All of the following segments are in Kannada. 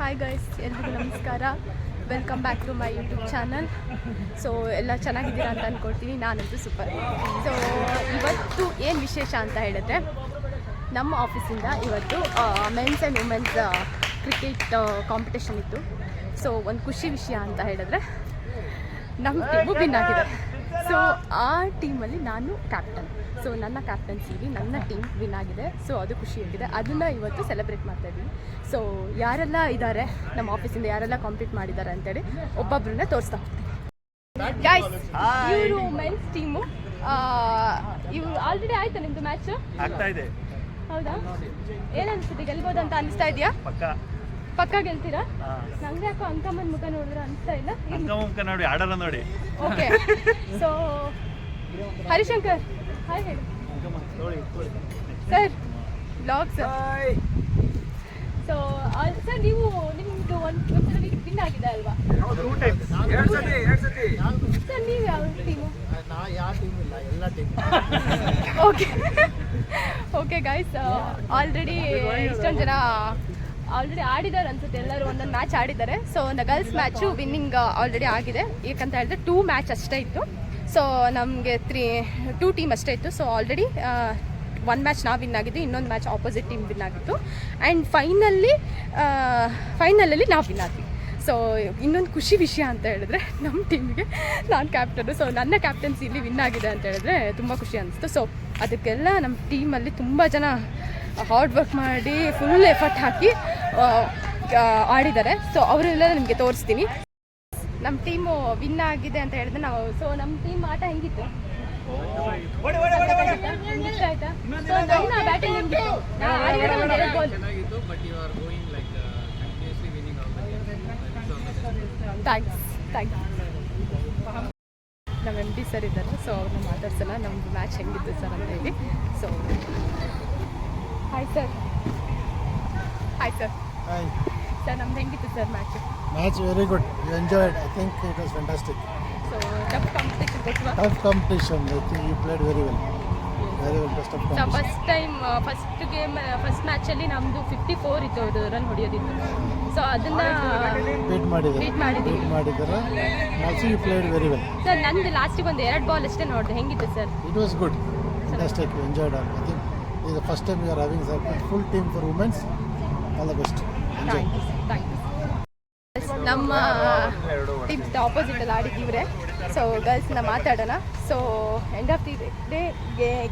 ಹಾಯ್ ಗೈಸ್, ಎಲ್ರಿಗೂ ನಮಸ್ಕಾರ. Welcome back to my YouTube channel. So ಎಲ್ಲ ಚೆನ್ನಾಗಿದ್ದೀರಾ ಅಂತ ಅಂದ್ಕೊಳ್ತೀನಿ. ನಾನಂತೂ ಸೂಪರ್. ಸೊ ಇವತ್ತು ಏನು ವಿಶೇಷ ಅಂತ ಹೇಳಿದ್ರೆ, ನಮ್ಮ ಆಫೀಸಿಂದ ಇವತ್ತು men's and women's cricket competition ಇತ್ತು. ಸೊ ಒಂದು ಖುಷಿ ವಿಷಯ ಅಂತ ಹೇಳಿದ್ರೆ, ನಮ್ಮ ಟೀಮು ವಿನ್ ಆಗಿದೆ. ಸೊ ಆ ಟೀಮಲ್ಲಿ ನಾನು ಕ್ಯಾಪ್ಟನ್. ಸೊ ನನ್ನ ಕ್ಯಾಪ್ಟನ್ಸಿಲಿ ನನ್ನ ಟೀಮ್ ವಿನ್ ಆಗಿದೆ. ಸೊ ಅದು ಖುಷಿಯಾಗಿದೆ. ಅದನ್ನು ಇವತ್ತು ಸೆಲೆಬ್ರೇಟ್ ಮಾಡ್ತಾಯಿದ್ವಿ. ಸೊ ಯಾರೆಲ್ಲ ಇದ್ದಾರೆ ನಮ್ಮ ಆಫೀಸಿಂದ, ಯಾರೆಲ್ಲ ಕಾಂಪೀಟ್ ಮಾಡಿದ್ದಾರೆ ಅಂತೇಳಿ ಒಬ್ಬೊಬ್ಬರನ್ನ ತೋರಿಸ್ತಾ ಹೋಗ್ತೀನಿ. ಗೈಸ್, ಇವರು ಮೆನ್ಸ್ ಟೀಮು. ಇವರು ಆಲ್ರೆಡಿ ಆಯ್ತಾ ನಿಮ್ಮದು ಮ್ಯಾಚ್? ಆಗ್ತಾ ಇದೆ. ಹೌದಾ? ಏನನ್ಸುತ್ತೆ, ಗೆಲ್ಬೋದಂತ ಅನಿಸ್ತಾ ಇದೆಯಾ? ಪಕ್ಕ ಗೆಲ್ತೀರಾ? ನಂಗೆ ಯಾಕೋ ಅಂಕಮ್ಮನ ಮುಖ ನೋಡಿದ್ರೆ ಅನಿಸ್ತಾ ಇಲ್ಲ. ಮುಖ ನೋಡಿ, ಆಡಲ್ಲ ನೋಡಿ. ಓಕೆ. ಸೊ ಹರಿಶಂಕರ್ ಹಾಯ್ ಹೇಳಿ sir. Blog sir. So sir, ನೀವು ನಿಮ್ಮದು ಒಂದು ವಿನ್ ಆಗಿದೆ ಅಲ್ವಾ ಸರ್? ನೀವು ಯಾವ team? Okay okay guys, already ಇಷ್ಟೊಂದು ಜನ ಆಲ್ರೆಡಿ ಆಡಿದ್ದಾರೆ ಅನ್ಸುತ್ತೆ. ಎಲ್ಲರೂ ಒಂದೊಂದು ಮ್ಯಾಚ್ ಆಡಿದ್ದಾರೆ. ಸೊ ಒಂದು ಗರ್ಲ್ಸ್ ಮ್ಯಾಚು ವಿನ್ನಿಂಗ್ ಆಲ್ರೆಡಿ ಆಗಿದೆ. ಯಾಕಂತ ಹೇಳಿದ್ರೆ 2 ಮ್ಯಾಚ್ ಅಷ್ಟೇ ಇತ್ತು. ಸೊ ನಮಗೆ 2 ಟೀಮ್ ಅಷ್ಟೇ ಇತ್ತು. ಸೊ ಆಲ್ರೆಡಿ 1 ಮ್ಯಾಚ್ ನಾವು ವಿನ್ ಆಗಿದ್ದು, ಇನ್ನೊಂದು ಮ್ಯಾಚ್ ಆಪೋಸಿಟ್ ಟೀಮ್ ವಿನ್ ಆಗಿತ್ತು. ಆ್ಯಂಡ್ ಫೈನಲಲ್ಲಿ ನಾವು ವಿನ್ ಆದ್ವಿ. ಸೊ ಇನ್ನೊಂದು ಖುಷಿ ವಿಷಯ ಅಂತ ಹೇಳಿದ್ರೆ, ನಮ್ಮ ಟೀಮಿಗೆ ನಾನು ಕ್ಯಾಪ್ಟನ್ನು. ಸೊ ನನ್ನ ಕ್ಯಾಪ್ಟನ್ಸಿಲಿ ವಿನ್ ಆಗಿದೆ ಅಂತ ಹೇಳಿದ್ರೆ ತುಂಬ ಖುಷಿ ಅನಿಸ್ತು. ಸೊ ಅದಕ್ಕೆಲ್ಲ ನಮ್ಮ ಟೀಮಲ್ಲಿ ತುಂಬ ಜನ ಹಾರ್ಡ್ ವರ್ಕ್ ಮಾಡಿ ಫುಲ್ ಎಫರ್ಟ್ ಹಾಕಿ ಆಡಿದ್ದಾರೆ. ಸೊ ಅವರೆಲ್ಲ ನಿಮಗೆ ತೋರಿಸ್ತೀನಿ. ನಮ್ಮ ಟೀಮು ವಿನ್ ಆಗಿದೆ ಅಂತ ಹೇಳಿದ್ರೆ ನಾವು. ಸೊ ನಮ್ಮ ಟೀಮ್ ಆಟ ಹೆಂಗಿತ್ತು? ಇಷ್ಟ ಆಯ್ತಾ? ಸೊ ನನ್ನ ಬ್ಯಾಟಿಂಗ್ ಹೆಂಗಿತ್ತು? ಥ್ಯಾಂಕ್ಸ್. ನಮ್ಮ MD ಸರ್ ಇದ್ದಾರೆ. ಸೊ ಅವ್ರನ್ನ ಮಾತಾಡ್ಸಲ್ಲ, ನಮ್ಮದು ಮ್ಯಾಚ್ ಹೆಂಗಿತ್ತು ಸರ್ ಅಂತ ಹೇಳಿ. So hi sir. ಸರ್, ನಮ್ದು ಹೆಂಗಿತ್ತು sir match? Match very good. You enjoyed. I think it was fantastic. So tough competition ಗೊತ್ತವಾ? Tough competition. I think you played very well. Very well. Best of so competition. First ಮ್ಯಾಚಲ್ಲಿ ನಮ್ಮದು 54 ಇತ್ತು, ಅದು ರನ್ ಹೊಡೆಯೋದಿತ್ತು. ಸೊ ಅದನ್ನು Beat ಮಾಡಿದ್ದೀವಿ. Also you played very well. Sir, ನಂದು ಲಾಸ್ಟಿಗೆ ಒಂದು 2 ಬಾಲ್ ಅಷ್ಟೇ ನೋಡಿದೆ. ಹೆಂಗಿತ್ತು sir? It was good. Fantastic. You enjoyed all. I think this is the first time you are having a full team for women's. All the best. Enjoy. Thank you. ನಮ್ಮ ಟೀಮ್ಸ್ ಆಪೋಸಿಟಲ್ಲಿ ಆಡಿದ್ದೀವ್ರೆ. ಸೊ ಗರ್ಲ್ಸ್ನ ಮಾತಾಡೋಣ. So end of the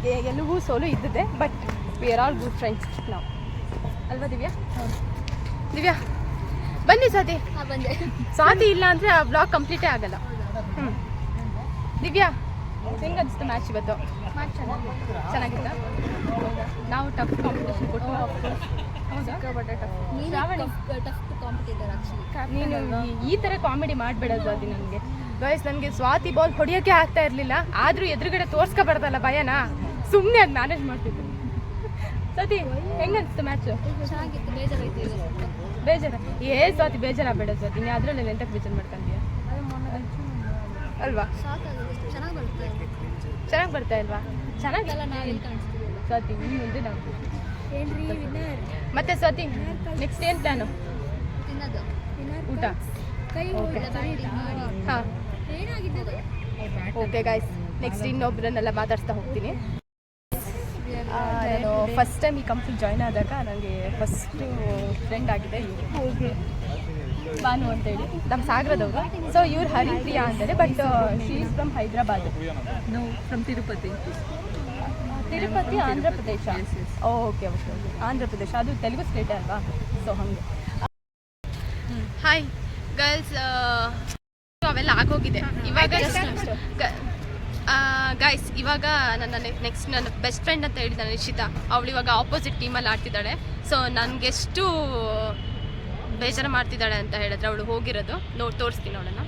day ಗೆಲುವು ಸೋಲು ಇದ್ದಿದೆ. But we are all good friends ನಾವು, ಅಲ್ವಾ ದಿವ್ಯಾ? ಬನ್ನಿ ಸ್ವಾತಿ. ಬಂದೆ. ಸ್ವಾತಿ ಇಲ್ಲ ಅಂದರೆ ಆ ಬ್ಲಾಗ್ ಕಂಪ್ಲೀಟೇ ಆಗಲ್ಲ. ದಿವ್ಯಾ, ಹೆಂಗೆ ಅನಿಸ್ತು ಮ್ಯಾಚ್ ಇವತ್ತು? ಚೆನ್ನಾಗಿತ್ತಾ? ನಾವು ಟಫ್ ಕಾಂಪಿಟೇಷನ್ ಕೊಟ್ಟು. ನೀನು ಈ ಥರ ಕಾಮಿಡಿ ಮಾಡಬೇಡ ಸ್ವಾತಿ. ನನಗೆ ಗೈಸ್, ನನಗೆ ಸ್ವಾತಿ ಬಾಲ್ ಹೊಡಿಯೋಕ್ಕೆ ಆಗ್ತಾ ಇರಲಿಲ್ಲ. ಆದರೂ ಎದುರುಗಡೆ ತೋರಿಸ್ಕೊಬಾರ್ದಲ್ಲ ಭಯನಾ, ಸುಮ್ಮನೆ ಅದು ಮ್ಯಾನೇಜ್ ಮಾಡ್ತಿದ್ದೆ. ಸ್ವಾತಿ, ಹೆಂಗನ್ನಿಸ್ತು ಮ್ಯಾಚು? ಬೇಜಾರ? ಸ್ವಾತಿ ಬೇಜಾರಾಗಬೇಡ ಸ್ವಾತಿ. ನೀ ಅದರಲ್ಲಿ ಎಂತಕ್ಕೆ ಬೇಜಾರು ಮಾಡ್ಕೊಂತೀಯ ಅಲ್ವಾ? ಚೆನ್ನಾಗಿ ಬರ್ತಾ ಇಲ್ವಾ? ಚೆನ್ನಾಗಿಲ್ಲ ಸ್ವಾತಿ. ನೀನು ಮುಂದೆ ನಾವು ಮತ್ತೆ ಸ್ವಾತಿ, ನೆಕ್ಸ್ಟ್ ಏನು ಪ್ಲ್ಯಾನು? ಊಟ? ಹಾಂ, ಓಕೆ ಗೈಸ್. ನೆಕ್ಸ್ಟ್ ಇನ್ನೊಬ್ಬರನ್ನೆಲ್ಲ ಮಾತಾಡ್ಸ್ತಾ ಹೋಗ್ತೀನಿ. ನಾನು ಫಸ್ಟ್ ಟೈಮ್ ಈ ಕಂಪ್ನಿ ಜಾಯ್ನ್ ಆದಾಗ ನನಗೆ ಫಸ್ಟು ಫ್ರೆಂಡ್ ಆಗಿದೆ ಇವರು, ಬಾನು ಅಂತೇಳಿ, ನಮ್ಮ ಸಾಗರದವರು. ಸೊ ಇವ್ರು ಹರಿಪ್ರಿಯಾ ಅಂತಾರೆ. But she is from Hyderabad. No, from Tirupati, Andhra Pradesh. Okay, Andhra Pradesh. ಅದು ತೆಲುಗು ಸ್ಟೇಟೇ ಅಲ್ವಾ? ಸೊ ಹಾಗೆ. ಹಾಯ್ ಗರ್ಲ್ಸ್, ಅವೆಲ್ಲ ಆಗೋಗಿದೆ ಇವಾಗ. ಗೈಸ್, ಇವಾಗ ನೆಕ್ಸ್ಟ್ ನನ್ನ ಬೆಸ್ಟ್ ಫ್ರೆಂಡ್ ಅಂತ ಹೇಳಿದ್ದಾನೆ ನಿಶಿತಾ. ಅವಳು ಇವಾಗ ಆಪೋಸಿಟ್ ಟೀಮಲ್ಲಿ ಆಡ್ತಿದ್ದಾಳೆ. ಸೊ ನನಗೆಷ್ಟು ಬೇಜಾರು ಮಾಡ್ತಿದ್ದಾಳೆ ಅಂತ ಹೇಳಿದ್ರೆ, ಅವಳು ಹೋಗಿರೋದು ತೋರಿಸ್ತೀನಿ ಅವಳನ್ನು.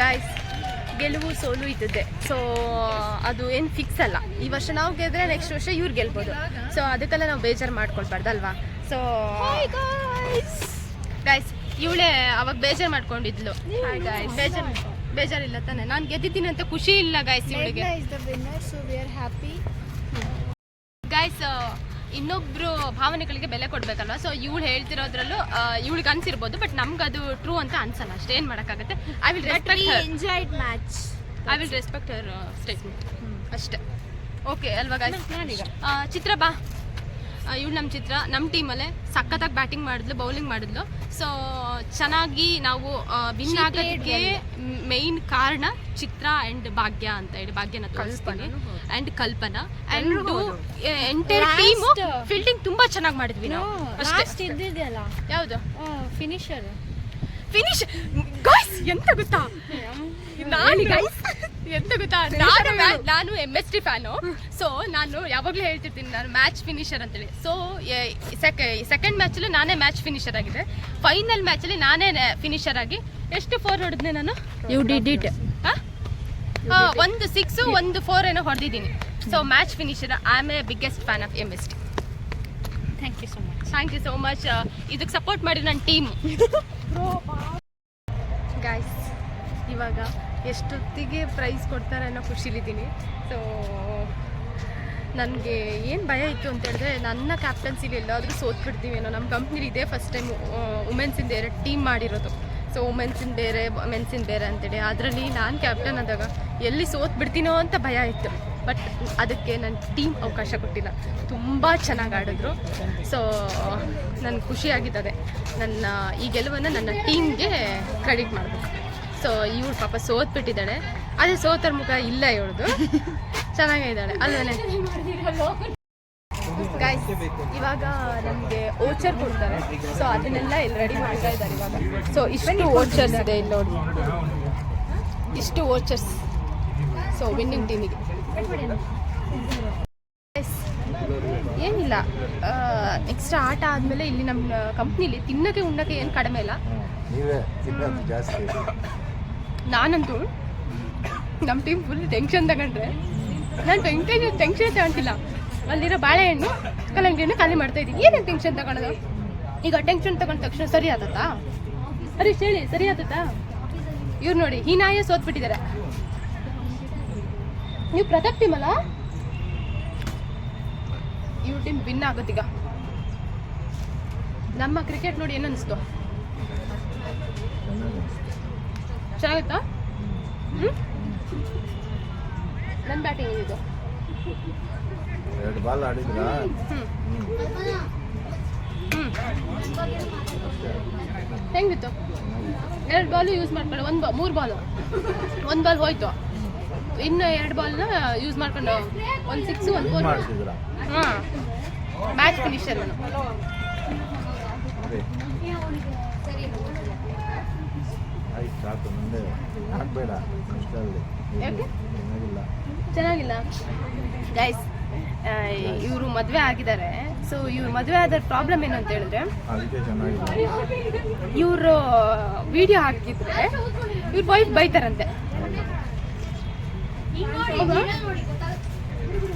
ಗೈಸ್, ಗೆಲುವು ಸೋಲು ಇದ್ದಿದ್ದೆ. ಸೊ ಅದು ಏನು ಫಿಕ್ಸ್ ಅಲ್ಲ. ಈ ವರ್ಷ ನಾವು ಗೆದ್ರೆ ನೆಕ್ಸ್ಟ್ ವರ್ಷ ಇವ್ರು ಗೆಲ್ಬೋದು. ಸೊ ಅದಕ್ಕೆಲ್ಲ ನಾವು ಬೇಜಾರು ಮಾಡ್ಕೊಳ್ಬಾರ್ದಲ್ವಾ? ಸೊ ಗೈಸ್, ಇವಳೇ ಅವಾಗ ಬೇಜಾರು ಮಾಡ್ಕೊಂಡಿದ್ಲು. ಬೇಜಾರಿಲ್ಲ ತಾನೆ? ನಾನು ಗೆದ್ದಿದ್ದೀನಿ ಅಂತ ಖುಷಿ ಇಲ್ಲ ಗೈಸ್ ಇವಳಿಗೆ. ಗೈಸ್, ಇನ್ನೊಬ್ರು ಭಾವನೆಗಳಿಗೆ ಬೆಲೆ ಕೊಡ್ಬೇಕಲ್ವ. ಸೊ ಇವಳು ಹೇಳ್ತಿರೋದ್ರಲ್ಲೂ ಇವಳಿಗೆ ಅನ್ಸಿರ್ಬೋದು, ಬಟ್ ನಮ್ಗೆ ಅದು ಟ್ರೂ ಅಂತ ಅನ್ಸಲ್ಲ ಅಷ್ಟೇ. ಏನು ಮಾಡೋಕ್ಕಾಗುತ್ತೆ. I will respect Har statement ಅಷ್ಟೇ. ಓಕೆ ಅಲ್ವಾ ಗೈಸ್? ಚಿತ್ರ ಬಾ. ಇವಳು ನಮ್ಮ ಚಿತ್ರ ನಮ್ಮ ಟೀಮಲ್ಲೇ ಸಖತ್ತಾಗಿ ಬ್ಯಾಟಿಂಗ್ ಮಾಡಿದ್ಲು, ಬೌಲಿಂಗ್ ಮಾಡಿದ್ಲು. ಸೊ ಚೆನ್ನಾಗಿ ನಾವು ವಿನ್ ಆಗೋದಕ್ಕೆ ಮೇಯ್ನ್ ಕಾರಣ ಚಿತ್ರ ಆ್ಯಂಡ್ ಭಾಗ್ಯ ಅಂತ ಹೇಳಿ. ಭಾಗ್ಯನ ತೋರಿಸ್ತೀನಿ and Kalpana and entire team fielding ತುಂಬ ಚೆನ್ನಾಗಿ ಮಾಡಿದ್ವಿ ನಾವು ಅಷ್ಟೇ. ಯಾವುದು ಫಿನಿಶ್ ಗೈಸ್? ಎಂತ ಗೊತ್ತಾ ನಾನು MST ಫ್ಯಾನು. ಸೊ ನಾನು ಯಾವಾಗಲೂ ಹೇಳ್ತಿರ್ತೀನಿ ನಾನು ಮ್ಯಾಚ್ ಫಿನಿಷರ್ ಅಂತೇಳಿ. ಸೊ ಸೆಕೆಂಡ್ ಮ್ಯಾಚಲ್ಲಿ ನಾನೇ ಮ್ಯಾಚ್ ಫಿನಿಷರ್ ಆಗಿದೆ. ಫೈನಲ್ ಮ್ಯಾಚಲ್ಲಿ ನಾನೇ ಫಿನಿಷರ್ ಆಗಿ ಎಷ್ಟು 4 ಹೊಡೆದ್ನೆ ನಾನು. You did it. ಒಂದು 6 ಒಂದು 4 ಏನೋ ಹೊಡೆದಿದ್ದೀನಿ. So match finisher. I am a biggest fan of MST. Thank you so much. Thank you so much. ಇದಕ್ಕೆ ಸಪೋರ್ಟ್ ಮಾಡಿ ನನ್ನ ಟೀಮ್. ಗೈಸ್ ಇವಾಗ ಎಷ್ಟೊತ್ತಿಗೆ ಪ್ರೈಸ್ ಕೊಡ್ತಾರೆ ಅನ್ನೋ ಖುಷಿಲಿದ್ದೀನಿ. ಸೊ ನನಗೆ ಏನು ಭಯ ಇತ್ತು ಅಂತ ಹೇಳಿದ್ರೆ, ನನ್ನ ಕ್ಯಾಪ್ಟನ್ಸಿಲಿ ಎಲ್ಲಾದರೂ ಸೋತ್ಬಿಡ್ತೀವೇನೋ. ನಮ್ಮ ಕಂಪ್ನಿಲಿ ಇದೇ ಫಸ್ಟ್ ಟೈಮ್ ವುಮೆನ್ಸಿಂದ 2 ಟೀಮ್ ಮಾಡಿರೋದು. ಸೊ ವುಮೆನ್ಸಿನ ಬೇರೆ ಮೆನ್ಸಿನ ಬೇರೆ ಅಂತೇಳಿ. ಅದರಲ್ಲಿ ನಾನು ಕ್ಯಾಪ್ಟನ್ ಆದಾಗ ಎಲ್ಲಿ ಸೋತ್ಬಿಡ್ತೀನೋ ಅಂತ ಭಯ ಇತ್ತು. ಬಟ್ ಅದಕ್ಕೆ ನನ್ನ ಟೀಮ್ ಅವಕಾಶ ಕೊಟ್ಟಿಲ್ಲ. ತುಂಬ ಚೆನ್ನಾಗಿ ಆಡಿದ್ರು. ಸೊ ನನಗೆ ಖುಷಿಯಾಗಿತ್ತದೆ. ನನ್ನ ಈ ಗೆಲುವನ್ನು ನನ್ನ ಟೀಮ್ಗೆ ಕ್ರೆಡಿಟ್ ಮಾಡಬೇಕು. ಸೊ ಇವಳು ಪಾಪ ಸೋತ್ಬಿಟ್ಟಿದ್ದಾಳೆ. ಅದೇ ಸೋತರ ಮುಖ ಇಲ್ಲ ಇವಳದು. ಚೆನ್ನಾಗಿದ್ದಾಳೆ ಅಲ್ವೇ ಗೈಸ್? ಇವಾಗ ನಮಗೆ ಓಚರ್ ಕೊಡ್ತಾರೆ. ಸೊ ಅದನ್ನೆಲ್ಲ ಇಲ್ಲಿ ರೆಡಿ ಮಾಡ್ತಾ ಇದ್ದಾರೆ ಇವಾಗ. ಸೊ ಇಷ್ಟು ಓಚರ್ಸ್ ಇದೆ ಇಲ್ಲಿ ನೋಡಿ, ಇಷ್ಟು ಓಚರ್ಸ್. ಸೊ ವಿನ್ನಿಂಗ್ ಟೀಮಿಗೆ ಏನಿಲ್ಲ. ನೆಕ್ಸ್ಟ್ ಆಟ ಆದಮೇಲೆ ಇಲ್ಲಿ ನಮ್ಮ ಕಂಪ್ನಿಲಿ ತಿನ್ನೋಕ್ಕೆ ಉಣ್ಣೋಕ್ಕೆ ಏನು ಕಡಿಮೆ ಇಲ್ಲ. ನಾನಂತೂ ನಮ್ಮ ಟೀಮ್ ಫುಲ್ ಟೆನ್ಷನ್ ತಗೊಂಡ್ರೆ ನಾನು ಟೆನ್ಷನ್ ತಗೊಂತಿಲ್ಲ. ಅಲ್ಲಿರೋ ಬಾಳೆಹಣ್ಣು ಕಲ್ಲಂಗಡಿಯನ್ನು ಖಾಲಿ ಮಾಡ್ತಾ ಇದ್ದೀನಿ. ಏನೇನು ಟೆನ್ಷನ್ ತಗೊಳೋದು? ಈಗ ಟೆನ್ಷನ್ ತಗೊಂಡ ತಕ್ಷಣ ಸರಿ ಆದತ್ತಾ? ಹರೀಶ್ ಹೇಳಿ, ಸರಿ ಆದತ್ತಾ? ಇವ್ರು ನೋಡಿ ಹೀನಾಯ ಸೋತ್ಬಿಟ್ಟಿದ್ದಾರೆ. ನೀವು ಪ್ರತಾಪ್ ಟೀಮ್ ಅಲ್ಲ? ಇವ್ರ ಟೀಮ್ ವಿನ್ ಆಗುತ್ತೀಗ. ನಮ್ಮ ಕ್ರಿಕೆಟ್ ನೋಡಿ ಏನನ್ನಿಸ್ತು? ಚೆನ್ನಾಗಿತ್ತಾ? ನನ್ನ ಬ್ಯಾಟಿಂಗ್ ಇದು 2 ಬಾಲ್ ಆಡಿದ್ರ. ಹೆಂಗಿತ್ತು? 2 ಬಾಲು ಯೂಸ್ ಮಾಡ್ಕೊಂಡು 3 ಬಾಲು, 1 ಬಾಲ್ ಹೋಯ್ತು. ಇನ್ನು 2 ಬಾಲ್ನ ಯೂಸ್ ಮಾಡ್ಕೊಂಡು 1 6 1 4 ಹಾಂ ಮ್ಯಾಚ್ ಫಿನಿಷರ್ ನಾನು. ಚೆನ್ನಾಗಿಲ್ಲ ಗೈಸ್. ಇವರು ಮದುವೆ ಆಗಿದ್ದಾರೆ. ಸೊ ಇವ್ರು ಮದುವೆ ಆದ ಪ್ರಾಬ್ಲಮ್ ಏನು ಅಂತ ಹೇಳಿದ್ರೆ, ಇವರು ವಿಡಿಯೋ ಹಾಕಿದ್ರೆ ಇವ್ರ ವೈಫ್ ಬೈತಾರಂತೆ.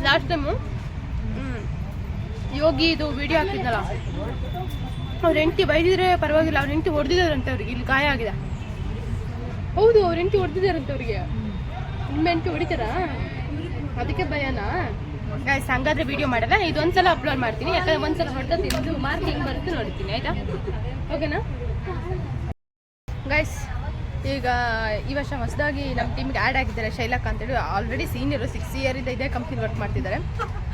ಲಾಸ್ಟ್ ಟೈಮು ಯೋಗಿ ಇದು ವಿಡಿಯೋ ಹಾಕಿದ್ನಲ್ಲ, ಅವ್ರ ಹೆಂಡತಿ ಬೈದಿದ್ರೆ ಪರವಾಗಿಲ್ಲ, ಅವ್ರ ಹೆಂಡತಿ ಹೊಡೆದಿದ್ದಾರಂತೆ. ಅವ್ರಿಗೆ ಇಲ್ಲಿ ಗಾಯ ಆಗಿದೆ. ಹೌದು, ಅವ್ರ ಹೆಂಡತಿ ಹೊಡೆದಿದ್ದಾರಂತೆ ಅವ್ರಿಗೆ. ನಿಮ್ಮ ಹೆಂಡತಿ ಹೊಡಿತಾರ? ಅದಕ್ಕೆ ಭಯನಾ ಗೈಸ್? ಹಂಗಾದ್ರೆ ವಿಡಿಯೋ ಮಾಡಲ್ಲ. ಇದೊಂದ್ಸಲ ಅಪ್ಲೋಡ್ ಮಾಡ್ತೀನಿ, ಯಾಕಂದ್ರೆ ಒಂದ್ಸಲ ಹೊಡೆದ ತಿಂದು ಮಾರ್ಕ್ ಹೆಂಗೆ ಬರುತ್ತೆ ನೋಡ್ತೀನಿ, ಆಯ್ತಾ? ಓಕೆನಾ ಗೈಸ್? ಈಗ ಈ ವರ್ಷ ಹೊಸದಾಗಿ ನಮ್ಮ ಟೀಮ್ಗೆ ಆ್ಯಡ್ ಆಗಿದ್ದಾರೆ ಶೈಲಕ್ಕ ಅಂತೇಳಿ. ಆಲ್ರೆಡಿ ಸೀನಿಯರು 6 ಇಯರಿಂದ ಇದೇ ಕಂಪ್ನಿ ವರ್ಕ್ ಮಾಡ್ತಿದ್ದಾರೆ.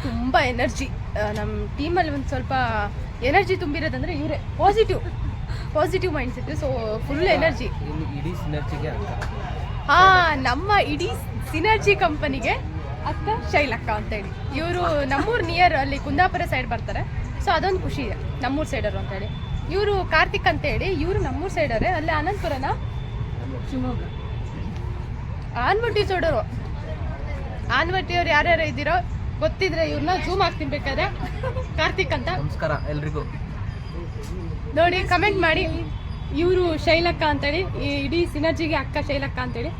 ತುಂಬ ಎನರ್ಜಿ. ನಮ್ಮ ಟೀಮಲ್ಲಿ ಒಂದು ಸ್ವಲ್ಪ ಎನರ್ಜಿ ತುಂಬಿರೋದಂದರೆ ಇವರೇ. Positive mind set. So full energy. ಹಾಂ, ನಮ್ಮ ಇಡೀ ಸಿನರ್ಜಿ ಕಂಪನಿಗೆ ಅಕ್ಕ ಶೈಲಕ್ಕ ಅಂತೇಳಿ. ಇವರು ನಮ್ಮೂರು ನಿಯರ್ ಅಲ್ಲಿ ಕುಂದಾಪುರ ಸೈಡ್ ಬರ್ತಾರೆ. ಸೊ ಅದೊಂದು ಖುಷಿ ಇದೆ, ನಮ್ಮೂರು ಸೈಡರು ಅಂತೇಳಿ. ಇವರು ಕಾರ್ತಿಕ್ ಅಂತೇಳಿ, ಇವರು ನಮ್ಮೂರು ಸೈಡರೇ. ಅಲ್ಲಿ ಅನಂತಪುರನ ಶಿವಮೊಗ್ಗ ಆನ್ವಟ್ಟಿ ಸೋಡೋರು. ಆನ್ವಟ್ಟಿಯವ್ರು ಯಾರ್ಯಾರು ಇದ್ದೀರೋ ಗೊತ್ತಿದ್ರೆ ಇವ್ರನ್ನ ಜೂಮ್ ಆಗ್ತೀನಿ ಬೇಕಾದ್ರೆ. ಕಾರ್ತಿಕ್ ಅಂತ ನಮಸ್ಕಾರ ಎಲ್ರಿಗೂ. ನೋಡಿ ಕಮೆಂಟ್ ಮಾಡಿ. ಇವರು ಶೈಲಕ್ಕ ಅಂತೇಳಿ, ಈ ಇಡೀ ಸಿನರ್ಜಿಗೆ ಅಕ್ಕ ಶೈಲಕ್ಕ ಅಂತೇಳಿ.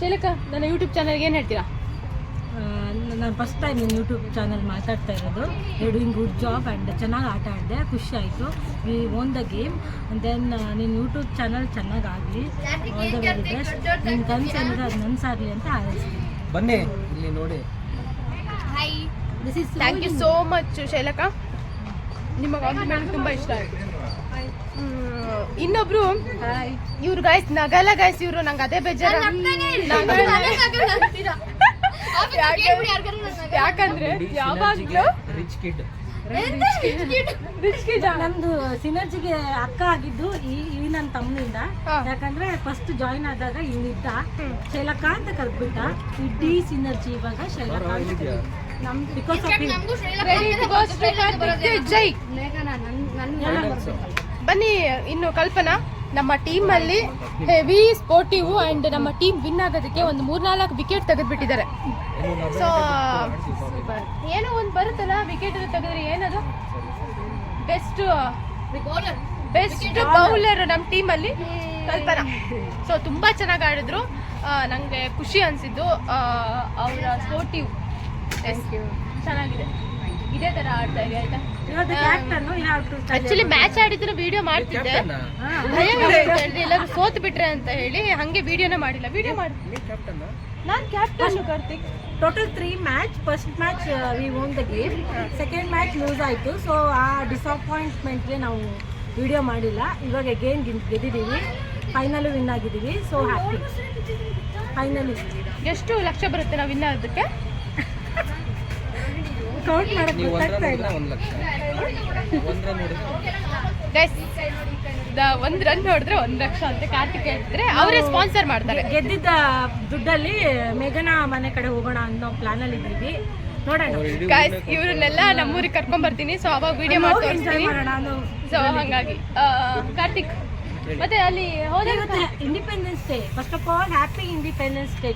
ಶೈಲಕ್ಕ, ನನ್ನ ಯೂಟ್ಯೂಬ್ ಚಾನಲ್ಗೆ ಏನು ಹೇಳ್ತೀರಾ? ನಾನು ಫಸ್ಟ್ ಟೈಮ್ ನಿಮ್ಮ ಯೂಟ್ಯೂಬ್ ಚಾನಲ್ ಮಾತಾಡ್ತಾ ಇರೋದು. You doing good job and ಚೆನ್ನಾಗಿ ಆಟ ಆಡಿದೆ, ಖುಷಿ ಆಯಿತು. We won the game. Then ನಿನ್ನ ಯೂಟ್ಯೂಬ್ ಚಾನಲ್ ಚೆನ್ನಾಗಾಗಲಿ, ಆಲ್ ದ ವೆರಿ ಬೆಸ್ಟ್. ನಿನ್ನ ಕನಸು ಏನಿದೆ ಅದು ನನಸಾಗಲಿ ಅಂತ ಹಾರೈಸ್ತೀನಿ. ಬನ್ನಿ ಇಲ್ಲಿ ನೋಡಿ. Hi this is thank you so much ಶೈಲಕ, ನಿಮ್ಮ ಕಾಂಪ್ಲಿಮೆಂಟ್ ತುಂಬ ಇಷ್ಟ ಆಯಿತು. ಇನ್ನೊಬ್ರು ಇವ್ರು ಗೈಸ್ ನಗಲ್ಲ ಗೈಸ್, ಇವರು ನಂಗೆ ಅದೇ ಬೇಜಾರ. ಯಾಕಂದ್ರೆ ಯಾವಾಗ್ಲೂ ನಮ್ದು ಸಿನರ್ಜಿಗೆ ಅಕ್ಕ ಆಗಿದ್ದು ಈ ನನ್ನ ತಮ್ಮನಿಂದ. ಯಾಕಂದ್ರೆ ಫಸ್ಟ್ ಜಾಯಿನ್ ಆದಾಗ ಇವನಿದ್ದ ಶೈಲಕ ಅಂತ ಕರೆದ್ಬಿಟ್ಟ. ಇಡೀ ಸಿನರ್ಜಿ ಇವಾಗ ಶೈಲಕ ನಮ್ ಬಿಕಾಸ್ ಜೈ. ಬನ್ನಿ ಇನ್ನು ಕಲ್ಪನಾ, ನಮ್ಮ ಟೀಮಲ್ಲಿ ಹೆವಿ ಸ್ಪೋರ್ಟಿವ್ ಆ್ಯಂಡ್ ನಮ್ಮ ಟೀಮ್ ವಿನ್ ಆಗೋದಕ್ಕೆ ಒಂದು 3-4 ವಿಕೆಟ್ ತೆಗೆದುಬಿಟ್ಟಿದ್ದಾರೆ. ಸೊ ಏನೋ ಒಂದು ಬರುತ್ತಲ್ಲ ವಿಕೆಟ್ ತೆಗೆದ್ರೆ, ಏನದು ಬೆಸ್ಟ್ ಬೌಲರ್ ನಮ್ಮ ಟೀಮಲ್ಲಿ ಕಲ್ಪನಾ. ಸೊ ತುಂಬ ಚೆನ್ನಾಗಿ ಆಡಿದ್ರು, ನನಗೆ ಖುಷಿ ಅನಿಸಿದ್ದು ಅವರ ಸ್ಪೋರ್ಟಿವ್. ಚೆನ್ನಾಗಿದೆ, ಇದೇ ಥರ ಆಡ್ತಾ ಇದೆ ಆಯ್ತಾ. ಆಕ್ಚುಲಿ ಮ್ಯಾಚ್ ಆಡಿದ್ರೆ ವಿಡಿಯೋ ಮಾಡ್ತಿದ್ದೆ, ಎಲ್ಲರೂ ಸೋತ್ ಬಿಟ್ರೆ ಅಂತ ಹೇಳಿ ಹಂಗೆ ವಿಡಿಯೋನೇ ಮಾಡಿಲ್ಲ. ವಿಡಿಯೋ ಮಾಡಿ ನಾನು captain Karthik. Total 3 match. First match we won the game, second match lose ಆಯಿತು. ಸೊ ಆ ಡಿಸಪಾಯಿಂಟ್ಮೆಂಟ್ಗೆ ನಾವು ವಿಡಿಯೋ ಮಾಡಿಲ್ಲ. ಇವಾಗ ಅಗೇನ್ ಗೆದ್ದಿದ್ದೀವಿ, ಫೈನಲು ವಿನ್ ಆಗಿದ್ದೀವಿ. So happy. ಫೈನಲಿ ಎಷ್ಟು ಲಕ್ಷ ಬರುತ್ತೆ ನಾವು ವಿನ್ ಆಗೋದಕ್ಕೆ? ಕೌಂಟ್ ಮಾಡಕ್ಕೆ ಗೊತ್ತಾಗ್ತಾ ಇಲ್ಲ. ಗೈಸ್, 1 ರನ್ ಹೊಡೆದ್ರೆ 1 ಲಕ್ಷ ಅಂತ ಕಾರ್ತಿಕ್ ಹೇಳಿದ್ರೆ ಅವರೇ ಸ್ಪಾನ್ಸರ್ ಮಾಡ್ತಾರೆ. ಗೆದ್ದಿದ್ದ ದುಡ್ಡಲ್ಲಿ ಮೇಘನಾ ಮನೆ ಕಡೆ ಹೋಗೋಣ ಅನ್ನೋ ಪ್ಲಾನಲ್ಲಿ ಇದ್ದೀವಿ. ನೋಡೋಣ ಗೈಸ್, ಇವ್ರನ್ನೆಲ್ಲ ನಮ್ಮೂರಿಗೆ ಕರ್ಕೊಂಡ್ ಬರ್ತೀನಿ. ಸೊ ಅವಾಗ ವಿಡಿಯೋ ಮಾಡಿ ತೋರಿಸ್ತೀನಿ. ಸೊ ಹಂಗಾಗಿ ಕಾರ್ತಿಕ್ ಮತ್ತೆ ಅಲ್ಲಿ ಹೋದಾಗ independence day. First of all happy independence day.